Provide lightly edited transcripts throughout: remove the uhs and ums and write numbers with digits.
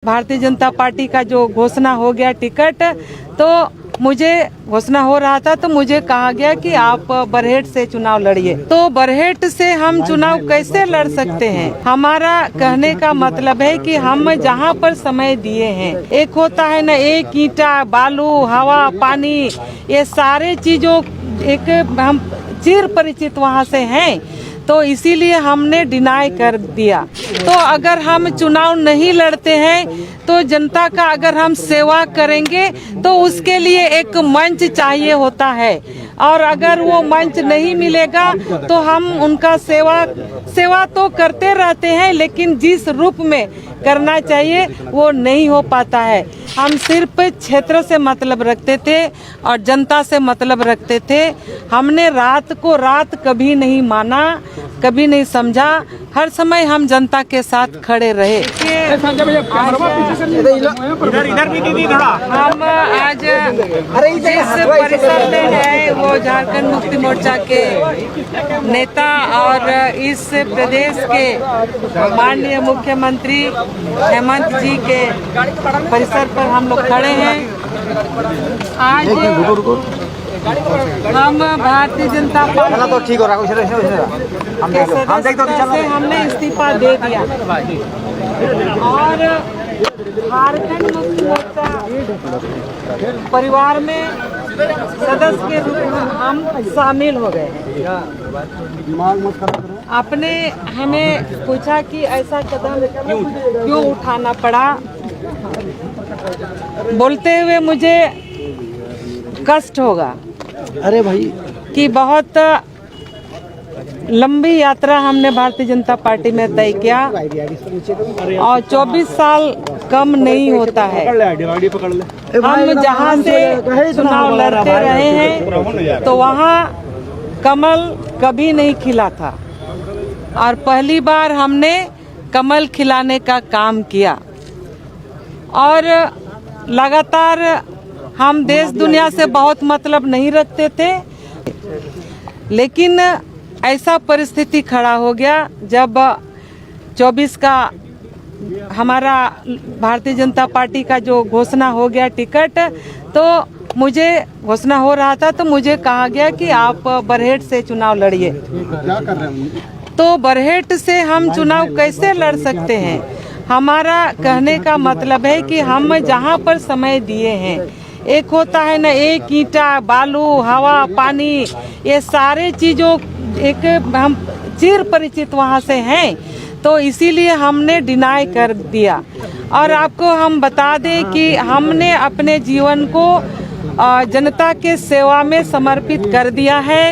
Bharatiya Janata party का जो घोषणा हो गया टिकट, तो मुझे घोषणा हो रहा था तो मुझे कहा गया कि आप बरहेट से चुनाव लड़िए। तो बरहेट से हम चुनाव कैसे लड़ सकते हैं? हमारा कहने का मतलब है कि हम जहां पर समय दिए हैं, एक होता है ना, एक ईंटा, बालू, हवा, पानी, ये सारे चीजों एक हम चिर परिचित वहां से हैं, तो इसीलिए हमने डिनाई कर दिया। तो अगर हम चुनाव नहीं लड़ते हैं तो जनता का अगर हम सेवा करेंगे तो उसके लिए एक मंच चाहिए होता है, और अगर वो मंच नहीं मिलेगा तो हम उनका सेवा तो करते रहते हैं, लेकिन जिस रूप में करना चाहिए वो नहीं हो पाता है। हम सिर्फ क्षेत्र से मतलब रखते थे और जनता से मतलब रखते थे। हमने रात को रात कभी नहीं माना, कभी नहीं समझा। हर समय हम जनता के साथ खड़े रहे। हम आज जिस परिसर में है वो झारखंड मुक्ति मोर्चा के नेता और इस प्रदेश के माननीय मुख्यमंत्री हेमंत जी के परिसर पर हम लोग खड़े हैं। आज हम भारतीय जनता पार्टी से हमने इस्तीफा दे दिया और झारखंड मुक्ति मोर्चा परिवार में सदस्य के रूप में हम शामिल हो गए। आपने हमें पूछा कि ऐसा कदम क्यों उठाना पड़ा। बोलते हुए मुझे कष्ट होगा, अरे भाई, कि बहुत लंबी यात्रा हमने भारतीय जनता पार्टी में तय किया और 24 साल कम नहीं होता है। हम जहां से चुनाव लड़ते रहे हैं तो वहां कमल कभी नहीं खिला था और पहली बार हमने कमल खिलाने का काम किया। और लगातार हम देश दुनिया से बहुत मतलब नहीं रखते थे, लेकिन ऐसा परिस्थिति खड़ा हो गया जब 24 का हमारा भारतीय जनता पार्टी का जो घोषणा हो गया टिकट, तो मुझे घोषणा हो रहा था तो मुझे कहा गया कि आप बरहेट से चुनाव लड़िए। तो बरहेट से हम चुनाव कैसे लड़ सकते हैं? हमारा कहने का मतलब है कि हम जहां पर समय दिए हैं, एक होता है ना, एक ईंटा, बालू, हवा, पानी, ये सारे चीजों एक हम चिर परिचित वहां से हैं, तो इसीलिए हमने डिनाई कर दिया। और आपको हम बता दें कि हमने अपने जीवन को जनता के सेवा में समर्पित कर दिया है।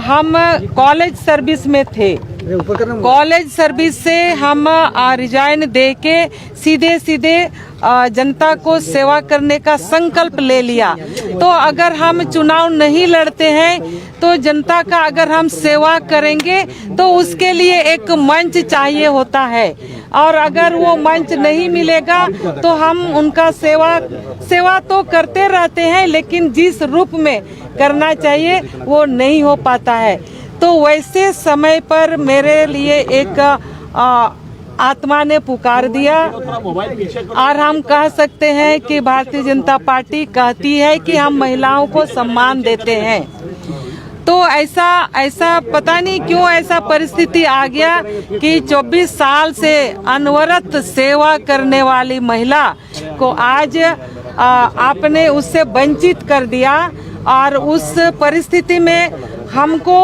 हम कॉलेज सर्विस में थे, कॉलेज सर्विस से हम रिजाइन दे के सीधे जनता को सेवा करने का संकल्प ले लिया। तो अगर हम चुनाव नहीं लड़ते हैं तो जनता का अगर हम सेवा करेंगे तो उसके लिए एक मंच चाहिए होता है, और अगर वो मंच नहीं मिलेगा तो हम उनका सेवा तो करते रहते हैं, लेकिन जिस रूप में करना चाहिए वो नहीं हो पाता है। तो वैसे समय पर मेरे लिए एक आत्मा ने पुकार दिया, और हम कह सकते हैं कि भारतीय जनता पार्टी कहती है कि हम महिलाओं को सम्मान देते हैं। तो ऐसा पता नहीं क्यों ऐसा परिस्थिति आ गया कि 24 साल से अनवरत सेवा करने वाली महिला को आज आपने उससे वंचित कर दिया, और उस परिस्थिति में हमको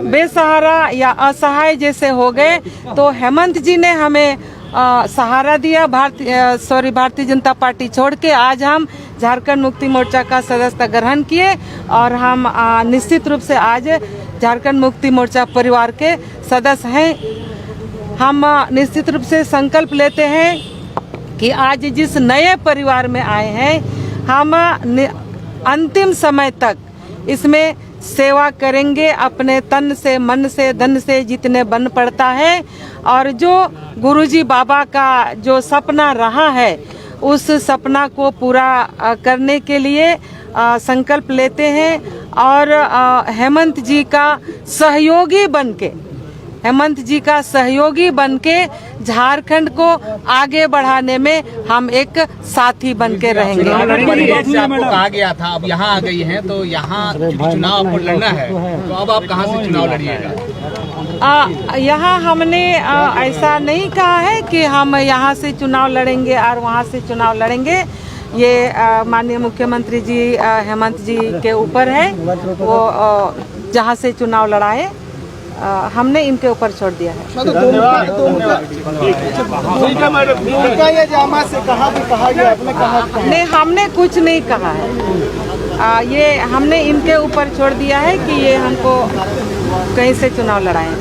बेसहारा या असहाय जैसे हो गए। तो हेमंत जी ने हमें सहारा दिया, भारतीय जनता पार्टी छोड़ के आज हम झारखंड मुक्ति मोर्चा का सदस्यता ग्रहण किए, और हम निश्चित रूप से आज झारखंड मुक्ति मोर्चा परिवार के सदस्य हैं। हम निश्चित रूप से संकल्प लेते हैं कि आज जिस नए परिवार में आए हैं, हम अंतिम समय तक इसमें सेवा करेंगे, अपने तन से, मन से, धन से जितने बन पड़ता है। और जो गुरुजी बाबा का जो सपना रहा है, उस सपना को पूरा करने के लिए संकल्प लेते हैं, और हेमंत जी का सहयोगी बनके हेमंत जी का सहयोगी बनके झारखंड को आगे बढ़ाने में हम एक साथी बनके रहेंगे। आपको कहा गया था, अब यहाँ आ गई हैं तो यहाँ चुनाव आपको लड़ना है, तो अब आप कहाँ से चुनाव लड़िएगा? यहाँ हमने ऐसा नहीं कहा है कि हम यहाँ से चुनाव लड़ेंगे और वहाँ से चुनाव लड़ेंगे। ये माननीय मुख्यमंत्री जी हेमंत जी के ऊपर है, वो जहाँ से चुनाव लड़ाए, हमने इनके ऊपर छोड़ दिया है। नहीं, हमने कुछ नहीं कहा है, ये हमने इनके ऊपर छोड़ दिया है कि ये हमको कहीं से चुनाव लड़ाएं।